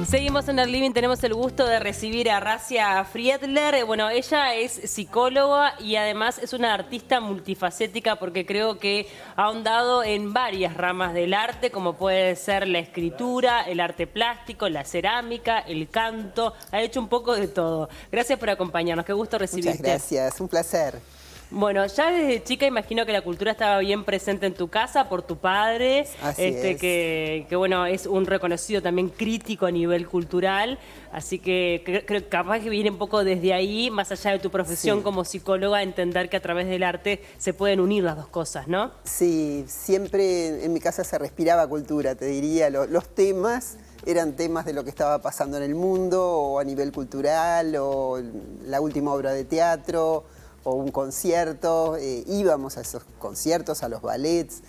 Seguimos en el living, tenemos el gusto de recibir a Razia Friedler. Bueno, ella es psicóloga y además es una artista multifacética porque creo que ha ahondado en varias ramas del arte, como puede ser la escritura, el arte plástico, la cerámica, el canto. Ha hecho un poco de todo. Gracias por acompañarnos, qué gusto recibirte. Muchas gracias, un placer. Bueno, ya desde chica imagino que la cultura estaba bien presente en tu casa por tu padre, Así es. que bueno, es un reconocido también crítico a nivel cultural, así que creo que capaz que viene un poco desde ahí, más allá de tu profesión Sí. como psicóloga, entender que a través del arte se pueden unir las dos cosas, ¿no? Sí, siempre en mi casa se respiraba cultura, te diría. Los temas eran temas de lo que estaba pasando en el mundo, o a nivel cultural, o la última obra de teatro, o un concierto. Íbamos a esos conciertos, a los ballets.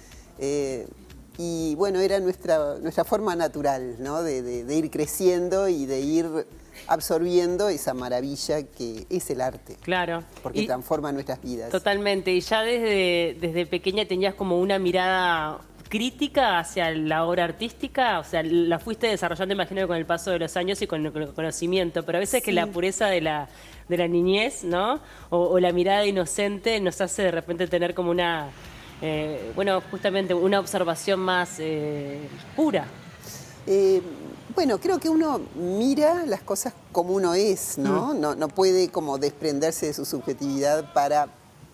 Y bueno, era nuestra forma natural, ¿no? de ir creciendo y de ir absorbiendo esa maravilla que es el arte. Claro. Porque transforma nuestras vidas. Totalmente. Y ya desde pequeña tenías como una mirada crítica hacia la obra artística, o sea, la fuiste desarrollando, imagino, con el paso de los años y con el conocimiento, pero a veces que la pureza de la niñez, ¿no? O la mirada inocente nos hace de repente tener como una, bueno, justamente una observación más pura. Bueno, creo que uno mira las cosas como uno es, ¿no? No puede como desprenderse de su subjetividad para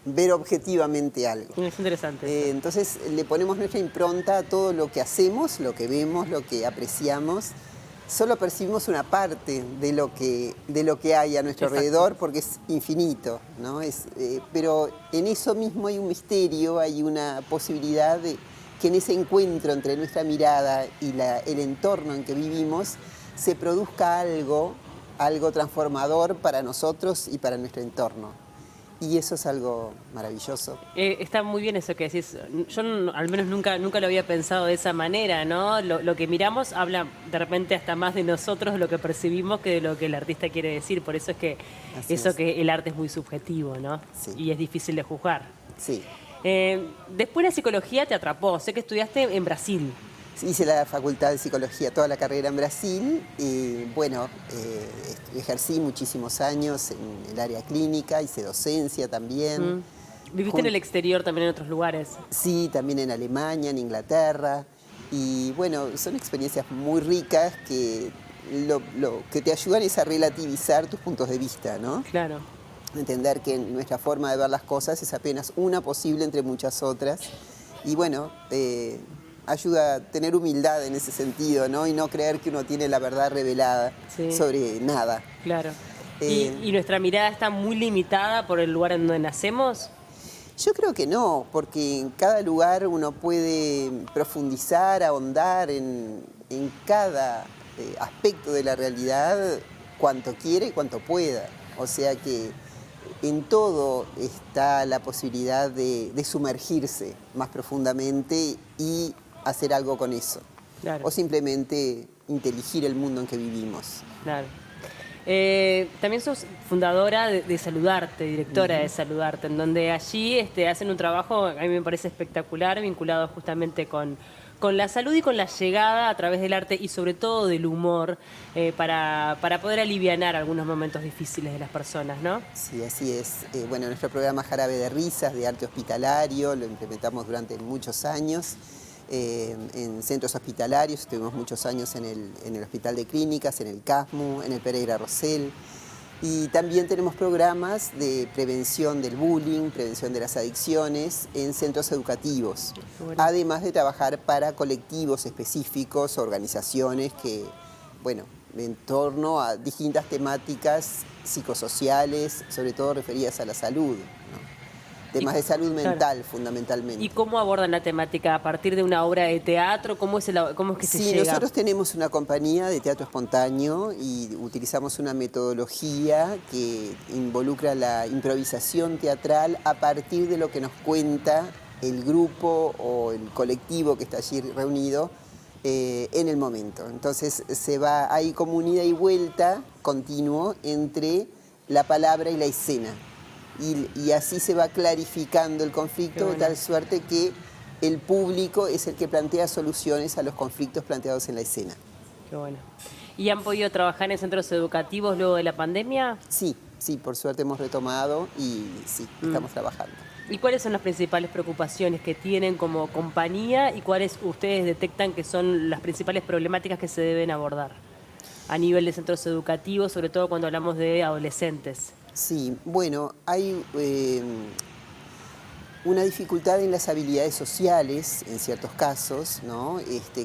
ver objetivamente algo. Es interesante. Entonces le ponemos nuestra impronta a todo lo que hacemos, lo que vemos, lo que apreciamos. Solo percibimos una parte de lo que hay a nuestro alrededor porque es infinito, ¿no? Pero en eso mismo hay un misterio, hay una posibilidad de que en ese encuentro entre nuestra mirada y el entorno en que vivimos se produzca algo transformador para nosotros y para nuestro entorno. Y eso es algo maravilloso. Está muy bien eso que decís. Yo al menos nunca lo había pensado de esa manera, ¿no? Lo que miramos habla de repente hasta más de nosotros, lo que percibimos, que de lo que el artista quiere decir. Por eso es que que el arte es muy subjetivo, ¿no? Sí. Y es difícil de juzgar. Sí. Después la psicología te atrapó. Sé que estudiaste en Brasil. Hice la facultad de psicología, toda la carrera en Brasil, y bueno, ejercí muchísimos años en el área clínica, hice docencia también. ¿Viviste en el exterior también en otros lugares? Sí, también en Alemania, en Inglaterra, y bueno, son experiencias muy ricas que lo que te ayudan es a relativizar tus puntos de vista, ¿no? Claro. Entender que nuestra forma de ver las cosas es apenas una posible entre muchas otras, y bueno, ayuda a tener humildad en ese sentido, ¿no? Y no creer que uno tiene la verdad revelada sobre nada. Claro. ¿Y nuestra mirada está muy limitada por el lugar en donde nacemos? Yo creo que no, porque en cada lugar uno puede profundizar, ahondar en cada aspecto de la realidad cuanto quiere y cuanto pueda. O sea que en todo está la posibilidad de sumergirse más profundamente y hacer algo con eso. Claro. O simplemente inteligir el mundo en que vivimos. Claro. También sos fundadora de Saludarte, directora de Saludarte, en donde allí hacen un trabajo, a mí me parece espectacular, vinculado justamente con la salud y con la llegada a través del arte y sobre todo del humor para poder alivianar algunos momentos difíciles de las personas, ¿no? Sí, así es. Bueno, nuestro programa Jarabe de Risas, de arte hospitalario, lo implementamos durante muchos años. En centros hospitalarios, estuvimos muchos años en el Hospital de Clínicas, en el CASMU, en el Pereira Rosell. Y también tenemos programas de prevención del bullying, prevención de las adicciones en centros educativos. Bueno. Además de trabajar para colectivos específicos, organizaciones que, bueno, en torno a distintas temáticas psicosociales, sobre todo referidas a la salud, ¿no? Temas de salud mental, fundamentalmente. ¿Y cómo abordan la temática? ¿A partir de una obra de teatro? ¿Cómo es que se llega? Sí, nosotros tenemos una compañía de teatro espontáneo y utilizamos una metodología que involucra la improvisación teatral a partir de lo que nos cuenta el grupo o el colectivo que está allí reunido en el momento. Entonces hay como un ida y vuelta continuo entre la palabra y la escena. Y así se va clarificando el conflicto de tal suerte que el público es el que plantea soluciones a los conflictos planteados en la escena. Qué bueno. ¿Y han podido trabajar en centros educativos luego de la pandemia? Sí, sí, por suerte hemos retomado y sí, estamos trabajando. ¿Y cuáles son las principales preocupaciones que tienen como compañía y cuáles ustedes detectan que son las principales problemáticas que se deben abordar a nivel de centros educativos, sobre todo cuando hablamos de adolescentes? Sí, bueno, hay una dificultad en las habilidades sociales en ciertos casos, ¿no?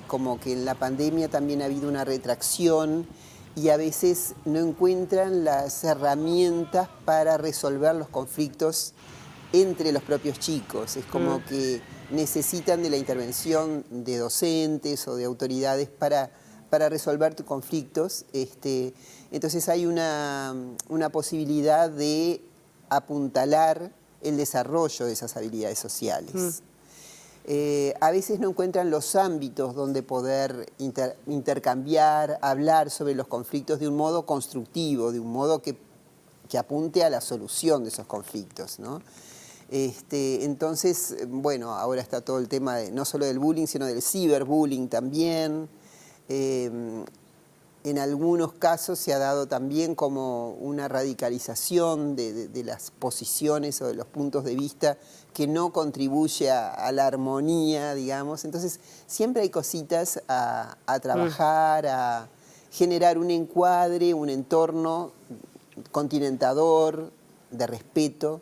Como que en la pandemia también ha habido una retracción y a veces no encuentran las herramientas para resolver los conflictos entre los propios chicos. Es como que necesitan de la intervención de docentes o de autoridades para resolver tus conflictos. Entonces hay una posibilidad de apuntalar el desarrollo de esas habilidades sociales. A veces no encuentran los ámbitos donde poder intercambiar, hablar sobre los conflictos de un modo constructivo, de un modo que apunte a la solución de esos conflictos, ¿no? Entonces, bueno, ahora está todo el tema no solo del bullying, sino del ciberbullying también. En algunos casos se ha dado también como una radicalización de las posiciones o de los puntos de vista que no contribuye a la armonía, digamos. Entonces, siempre hay cositas a trabajar, a generar un encuadre, un entorno continentador, de respeto,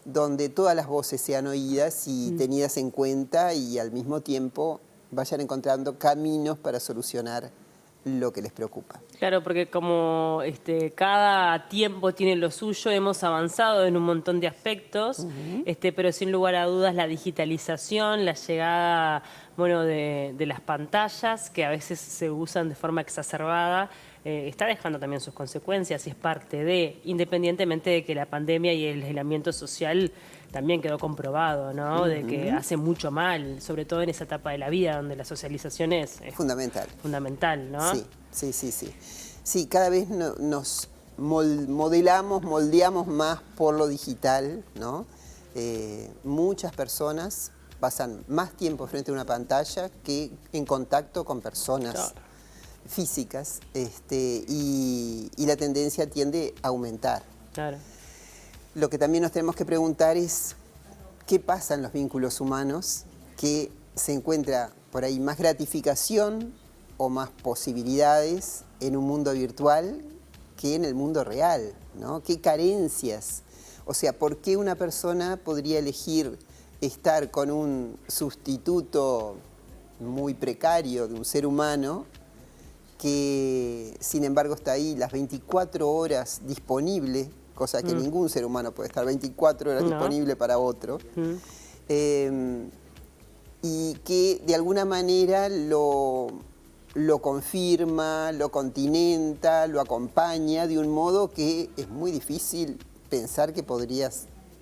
donde todas las voces sean oídas y tenidas en cuenta y al mismo tiempo vayan encontrando caminos para solucionar lo que les preocupa. Claro, porque como cada tiempo tiene lo suyo, hemos avanzado en un montón de aspectos, pero sin lugar a dudas la digitalización, la llegada de las pantallas, que a veces se usan de forma exacerbada, está dejando también sus consecuencias y es parte de, independientemente de que la pandemia y el aislamiento social también quedó comprobado, ¿no? De que hace mucho mal, sobre todo en esa etapa de la vida donde la socialización es fundamental. Fundamental, ¿no? Sí. Sí, cada vez nos moldeamos más por lo digital, ¿no? Muchas personas pasan más tiempo frente a una pantalla que en contacto con personas físicas, y la tendencia tiende a aumentar. Claro. Lo que también nos tenemos que preguntar es qué pasa en los vínculos humanos, que se encuentra por ahí más gratificación o más posibilidades en un mundo virtual que en el mundo real, ¿no? ¿Qué carencias? O sea, ¿por qué una persona podría elegir estar con un sustituto muy precario de un ser humano que, sin embargo, está ahí las 24 horas disponible, cosa que ningún ser humano puede estar 24 horas disponible para otro, y que de alguna manera lo confirma, lo continenta, lo acompaña de un modo que es muy difícil pensar que podría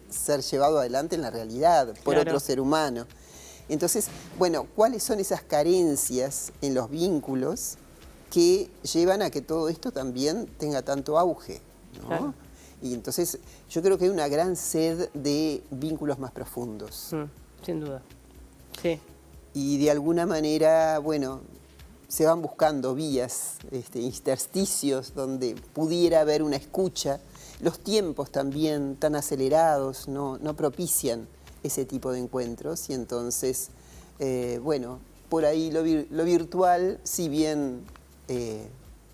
ser llevado adelante en la realidad por otro ser humano. Entonces, bueno, ¿cuáles son esas carencias en los vínculos que llevan a que todo esto también tenga tanto auge, ¿no? Claro. Y entonces yo creo que hay una gran sed de vínculos más profundos. Sin duda, sí. Y de alguna manera, bueno, se van buscando vías, intersticios donde pudiera haber una escucha. Los tiempos también tan acelerados no propician ese tipo de encuentros y entonces, bueno, por ahí lo virtual, si bien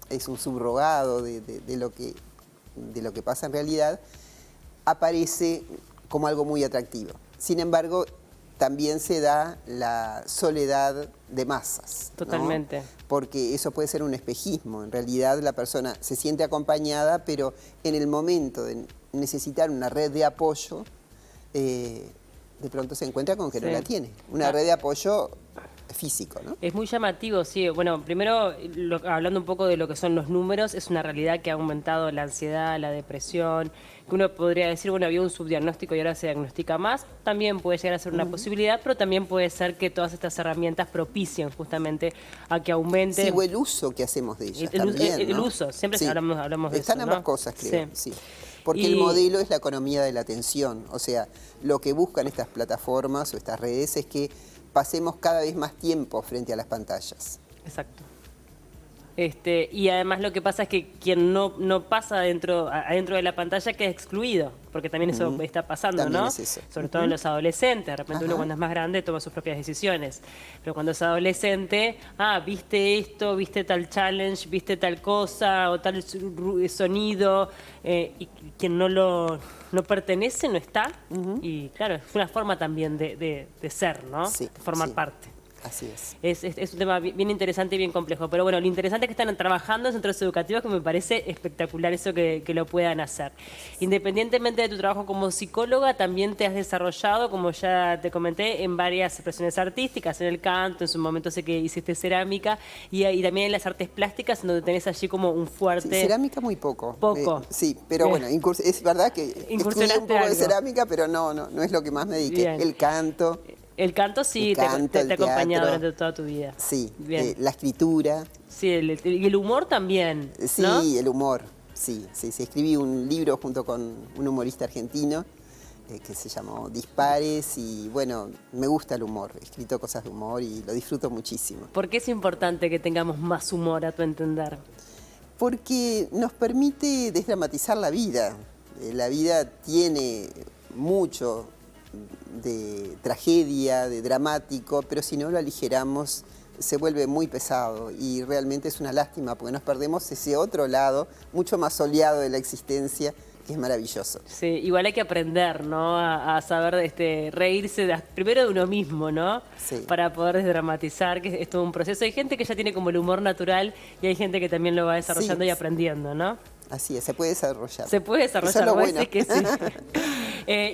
es un subrogado de lo que pasa en realidad, aparece como algo muy atractivo. Sin embargo, también se da la soledad de masas, ¿no? Totalmente. Porque eso puede ser un espejismo. En realidad la persona se siente acompañada, pero en el momento de necesitar una red de apoyo, de pronto se encuentra con que no la tiene. Una red de apoyo físico, ¿no? Es muy llamativo, sí. Bueno, primero, hablando un poco de lo que son los números, es una realidad que ha aumentado la ansiedad, la depresión, que uno podría decir, bueno, había un subdiagnóstico y ahora se diagnostica más. También puede llegar a ser una posibilidad, pero también puede ser que todas estas herramientas propicien justamente a que aumente... Sí, o el uso que hacemos de ellas también, el ¿no? uso, siempre hablamos de eso, Están ambas ¿no? cosas, creo, sí. Porque el modelo es la economía de la atención. O sea, lo que buscan estas plataformas o estas redes es que pasemos cada vez más tiempo frente a las pantallas. Exacto. Y además lo que pasa es que quien no pasa adentro de la pantalla queda excluido, porque también eso está pasando, También ¿no? es eso. Sobre todo en los adolescentes. De repente uno Ajá. cuando es más grande toma sus propias decisiones. Pero cuando es adolescente, viste esto, viste tal challenge, viste tal cosa, o tal sonido, y quien no pertenece, no está. Y claro, es una forma también de ser, ¿no? Sí, De formar sí. parte. Así es. Es un tema bien interesante y bien complejo. Pero bueno, lo interesante es que están trabajando en centros educativos, que me parece espectacular eso que lo puedan hacer. Independientemente de tu trabajo como psicóloga, también te has desarrollado, como ya te comenté, en varias expresiones artísticas, en el canto, en su momento sé que hiciste cerámica, y también en las artes plásticas, en donde tenés allí como un Sí, fuerte... cerámica muy poco. Poco. Sí, pero Bien. bueno, es verdad que estudié Incursionaste un poco de algo. cerámica, pero no es lo que más me dediqué. Bien. El canto, El canto sí el canto, te el ha acompañado teatro. durante toda tu vida. Sí, Bien. la escritura, Sí, y el humor también, sí, ¿no? el humor. Sí. Escribí un libro junto con un humorista argentino que se llamó Dispares y bueno, me gusta el humor. He escrito cosas de humor y lo disfruto muchísimo. ¿Por qué es importante que tengamos más humor, a tu entender? Porque nos permite desdramatizar la vida. La vida tiene mucho de tragedia, de dramático, pero si no lo aligeramos se vuelve muy pesado y realmente es una lástima porque nos perdemos ese otro lado mucho más soleado de la existencia que es maravilloso. Sí, igual hay que aprender, ¿no? A saber reírse primero de uno mismo, ¿no? Sí. Para poder desdramatizar, que es todo un proceso. Hay gente que ya tiene como el humor natural y hay gente que también lo va desarrollando Sí. y aprendiendo, ¿no? Así es, se puede desarrollar. Se puede desarrollar, Eso es lo voy a bueno. decir que sí.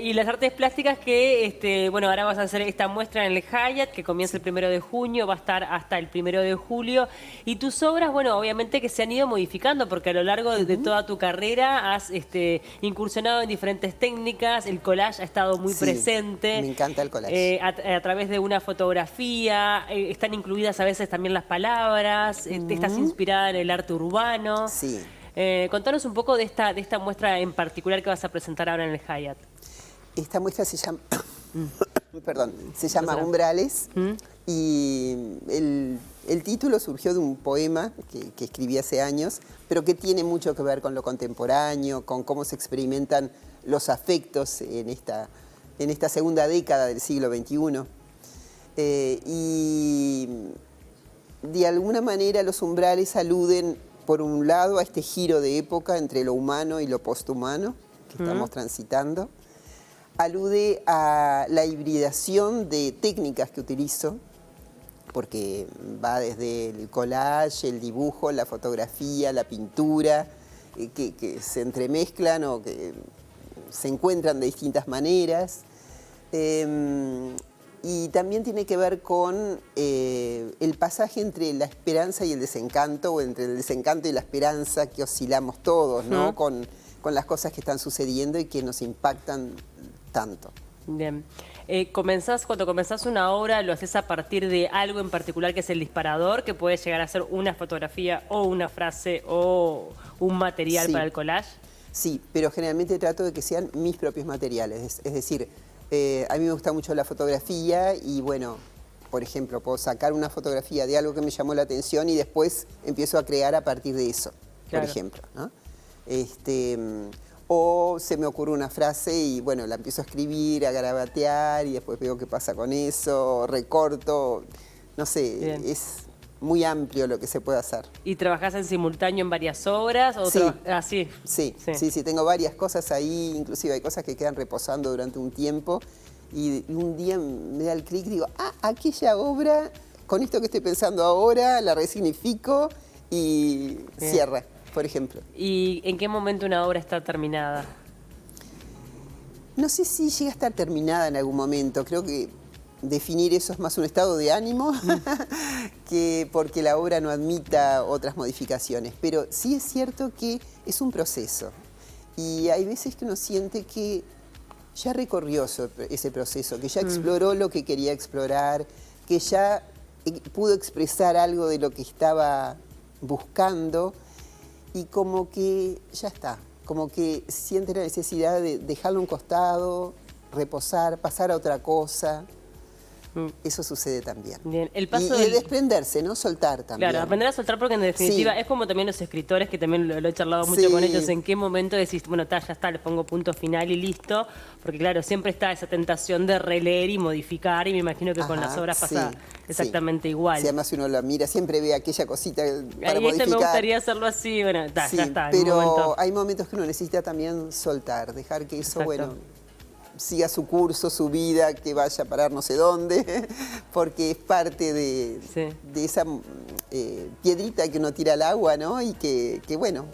Y las artes plásticas que, bueno, ahora vas a hacer esta muestra en el Hyatt, que comienza el 1 de junio, va a estar hasta el 1 de julio. Y tus obras, bueno, obviamente que se han ido modificando, porque a lo largo de toda tu carrera has incursionado en diferentes técnicas, el collage ha estado muy Sí, presente. me encanta el collage. A través de una fotografía, están incluidas a veces también las palabras, estás inspirada en el arte urbano. Sí. Contanos un poco de esta muestra en particular que vas a presentar ahora en el Hyatt. Esta muestra se llama, perdón, se llama Perdona. Umbrales y el título surgió de un poema que escribí hace años, pero que tiene mucho que ver con lo contemporáneo, con cómo se experimentan los afectos en esta segunda década del siglo XXI. Y de alguna manera los umbrales aluden, por un lado, a este giro de época entre lo humano y lo posthumano que estamos transitando. Alude a la hibridación de técnicas que utilizo, porque va desde el collage, el dibujo, la fotografía, la pintura, que se entremezclan o que se encuentran de distintas maneras. Y también tiene que ver con el pasaje entre la esperanza y el desencanto, o entre el desencanto y la esperanza que oscilamos todos, ¿no? Con las cosas que están sucediendo y que nos impactan tanto. Bien. Cuando comenzás una obra, ¿lo haces a partir de algo en particular que es el disparador, que puede llegar a ser una fotografía o una frase o un material Sí. para el collage? Sí, pero generalmente trato de que sean mis propios materiales. Es decir, a mí me gusta mucho la fotografía y bueno, por ejemplo, puedo sacar una fotografía de algo que me llamó la atención y después empiezo a crear a partir de eso, Claro. por ejemplo, ¿no? O se me ocurre una frase y bueno, la empiezo a escribir, a garabatear y después veo qué pasa con eso, recorto, no sé, Bien. es muy amplio lo que se puede hacer. ¿Y trabajás en simultáneo en varias obras? O Sí. sí. Sí, tengo varias cosas ahí, inclusive hay cosas que quedan reposando durante un tiempo y un día me da el clic y digo, aquella obra, con esto que estoy pensando ahora, la resignifico y Bien. cierra, por ejemplo. ¿Y en qué momento una obra está terminada? No sé si llega a estar terminada en algún momento, creo que definir eso es más un estado de ánimo que porque la obra no admita otras modificaciones. Pero sí es cierto que es un proceso y hay veces que uno siente que ya recorrió ese proceso, que ya exploró lo que quería explorar, que ya pudo expresar algo de lo que estaba buscando y como que ya está, como que siente la necesidad de dejarlo a un costado, reposar, pasar a otra cosa. Eso sucede también. Bien, el Y, paso y del... desprenderse, ¿no? Soltar también. Claro, aprender a soltar porque en definitiva Sí. es como también los escritores, que también lo he charlado mucho Sí. con ellos, en qué momento decís, bueno, ya está, le pongo punto final y listo, porque claro, siempre está esa tentación de releer y modificar, y me imagino que con Ajá, las obras pasa sí, exactamente sí. igual. Si además uno la mira, siempre ve aquella cosita para Ahí modificar. me gustaría hacerlo así, bueno, ya Sí, está, en un pero momento. hay momentos que uno necesita también soltar, dejar que eso, Exacto. bueno, siga su curso, su vida, que vaya a parar no sé dónde, porque es parte de, Sí. de esa piedrita que uno tira al agua, ¿no? Y bueno,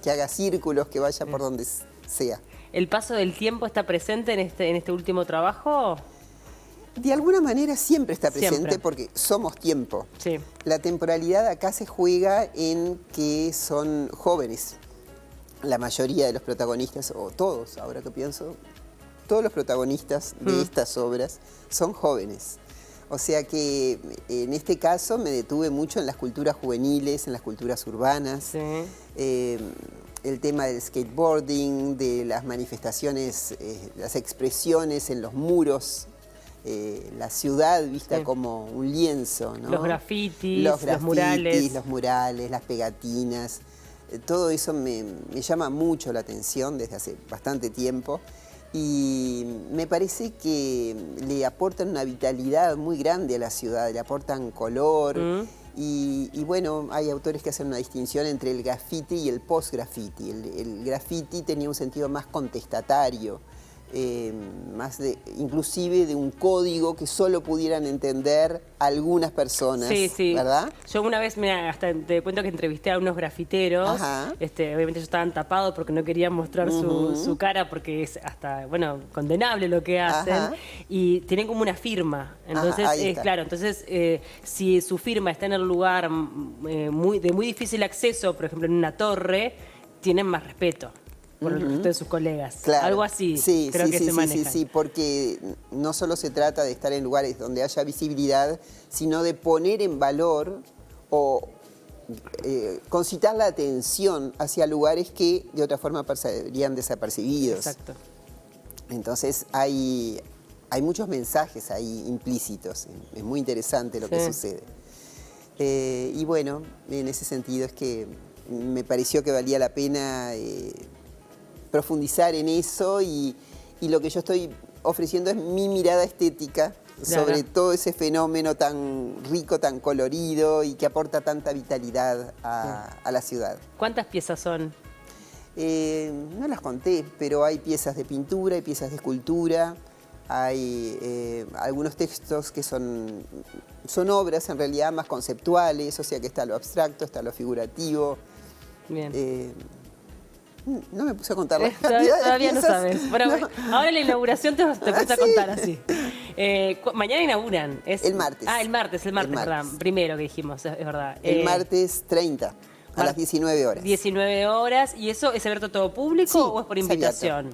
que haga círculos, que vaya por donde sea. ¿El paso del tiempo está presente en este último trabajo? De alguna manera siempre está presente Siempre. porque somos tiempo. Sí. La temporalidad acá se juega en que son jóvenes. La mayoría de los protagonistas, o todos, ahora que pienso, todos los protagonistas de estas obras son jóvenes. O sea que en este caso me detuve mucho en las culturas juveniles, en las culturas urbanas. Sí. El tema del skateboarding, de las manifestaciones, las expresiones en los muros, la ciudad vista Sí. como un lienzo, ¿no? Los grafitis, los los murales. las pegatinas, todo eso me llama mucho la atención desde hace bastante tiempo y me parece que le aportan una vitalidad muy grande a la ciudad, le aportan color. Y bueno, hay autores que hacen una distinción entre el graffiti y el post-graffiti. El graffiti tenía un sentido más contestatario, inclusive de un código que solo pudieran entender algunas personas, Sí, sí. ¿verdad? Yo una vez, mira, hasta te cuento que entrevisté a unos grafiteros. Ajá. Obviamente ellos estaban tapados porque no querían mostrar su cara porque es hasta, bueno, condenable lo que hacen. Ajá. Y tienen como una firma. Entonces, ahí está. claro, entonces si su firma está en el lugar de muy difícil acceso, por ejemplo en una torre, tienen más respeto por el resto de sus colegas. Claro. Algo así, Sí, creo sí, que sí, se sí, maneja. sí, porque no solo se trata de estar en lugares donde haya visibilidad, sino de poner en valor o concitar la atención hacia lugares que de otra forma pasarían desapercibidos. Exacto. Entonces hay muchos mensajes ahí implícitos. Es muy interesante lo que sucede. Y bueno, en ese sentido es que me pareció que valía la pena profundizar en eso y lo que yo estoy ofreciendo es mi mirada estética sobre todo ese fenómeno tan rico, tan colorido y que aporta tanta vitalidad a la ciudad. ¿Cuántas piezas son? No las conté, pero hay piezas de pintura, hay piezas de escultura, hay algunos textos que son obras en realidad más conceptuales, o sea que está lo abstracto, está lo figurativo. Bien. No me puse a contar la cantidad de Todavía no piezas. sabes. Bueno, No. ahora en la inauguración te puse a contar así. Mañana inauguran. El martes. El martes, verdad. Primero que dijimos, es verdad. El martes 30, a las 19 horas. 19 horas. ¿Y eso es abierto a todo público o es por invitación?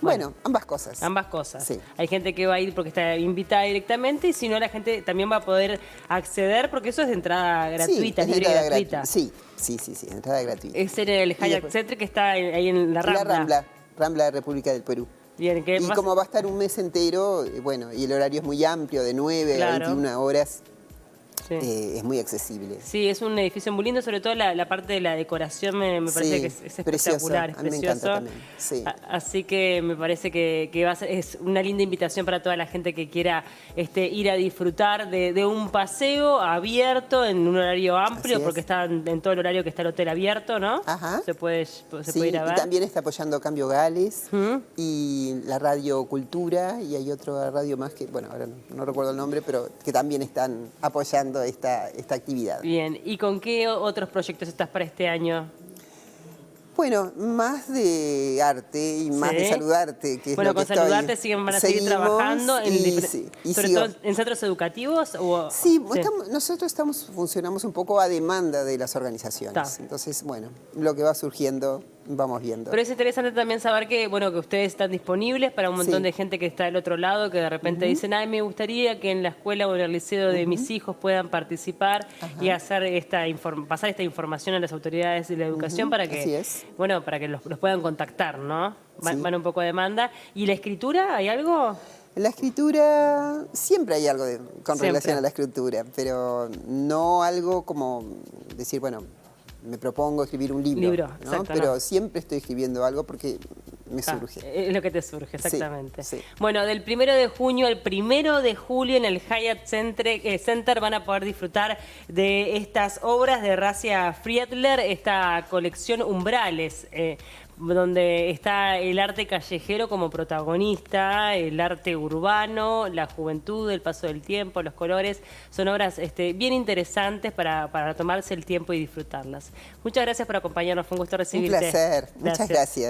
Bueno, ambas cosas. Ambas cosas. Sí. Hay gente que va a ir porque está invitada directamente y si no la gente también va a poder acceder porque eso es de entrada gratuita, sí, es libre y entrada gratuita. Sí, entrada gratuita. Es en el Hyatt después- Center que está ahí en la Rambla. Rambla de República del Perú. Bien, que Y más- como va a estar un mes entero, bueno, y el horario es muy amplio, de 9 a 21 horas, sí. es muy accesible. Sí, es un edificio muy lindo, sobre todo la parte de la decoración me parece Sí, que es precioso. espectacular, es A mí me precioso. encanta también, sí. Así que me parece que es una linda invitación para toda la gente que quiera ir a disfrutar de un paseo abierto en un horario amplio, Así es. porque está en todo el horario que está el hotel abierto, ¿no? Ajá. Se puede Sí, ir a ver. y también está apoyando Cambio Gales y la Radio Cultura, y hay otra radio más que, bueno, ahora no recuerdo el nombre, pero que también están apoyando esta actividad. Bien, ¿y con qué otros proyectos estás para este año? Bueno, más de arte y más de saludarte, que es Bueno, lo que con Saludarte van a seguir Seguimos trabajando sobre sigo. todo en centros educativos o Sí, nosotros funcionamos un poco a demanda de las organizaciones. Está. Entonces, bueno, lo que va surgiendo, vamos viendo. Pero es interesante también saber que ustedes están disponibles para un montón de gente que está del otro lado, que de repente dicen, ay, me gustaría que en la escuela o en el liceo de mis hijos puedan participar y hacer pasar esta información a las autoridades de la educación para que, Así es. para que los puedan contactar, ¿no? Sí. Van un poco a demanda. ¿Y la escritura, hay algo? En la escritura siempre hay algo con Siempre. relación a la escritura, pero no algo como decir, bueno, me propongo escribir un libro, ¿no? exacto, Pero no. siempre estoy escribiendo algo porque me surge. Es lo que te surge, exactamente. Sí. Bueno, del 1 de junio al 1 de julio en el Hyatt Center van a poder disfrutar de estas obras de Racia Friedler, esta colección Umbrales, donde está el arte callejero como protagonista, el arte urbano, la juventud, el paso del tiempo, los colores. Son obras bien interesantes para tomarse el tiempo y disfrutarlas. Muchas gracias por acompañarnos, fue un gusto Un recibirte. placer. Muchas gracias.